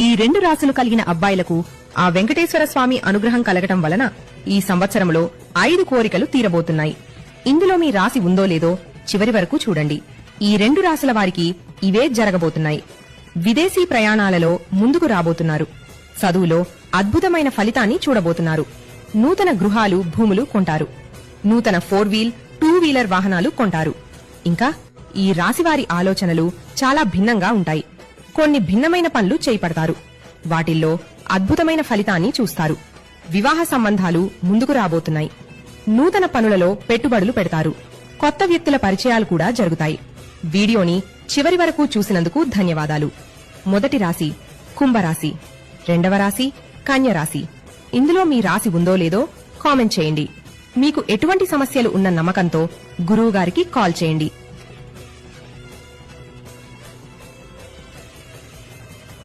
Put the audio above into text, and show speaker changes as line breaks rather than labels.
ఈ 2 రాశులు కలిగిన అబ్బాయిలకు ఆ వెంకటేశ్వర స్వామి అనుగ్రహం కలగటం వలన ఈ సంవత్సరంలో 5 కోరికలు తీరబోతున్నాయి. ఇందులో మీ రాశి ఉందో లేదో చివరి వరకు చూడండి. ఈ 2 రాశుల వారికి ఇవే జరగబోతున్నాయి. విదేశీ ప్రయాణాలలో ముందుకు రాబోతున్నారు. చదువులో అద్భుతమైన ఫలితాన్ని చూడబోతున్నారు. నూతన గృహాలు, భూములు కొంటారు. నూతన 4 వీల్ 2 వీలర్ వాహనాలు కొంటారు. ఇంకా ఈ రాశివారి ఆలోచనలు చాలా భిన్నంగా ఉంటాయి. కొన్ని భిన్నమైన పనులు చేపడతారు. వాటిల్లో అద్భుతమైన ఫలితాన్ని చూస్తారు. వివాహ సంబంధాలు ముందుకు రాబోతున్నాయి. నూతన పనులలో పెట్టుబడులు పెడతారు. కొత్త వ్యక్తుల పరిచయాలు కూడా జరుగుతాయి. వీడియోని చివరి వరకు చూసినందుకు ధన్యవాదాలు. మొదటి రాశి కుంభరాశి, రెండవ రాశి కన్యరాశి. ఇందులో మీ రాశి ఉందో లేదో కామెంట్ చేయండి. మీకు ఎటువంటి సమస్యలు ఉన్న నమ్మకంతో గురువుగారికి కాల్ చేయండి.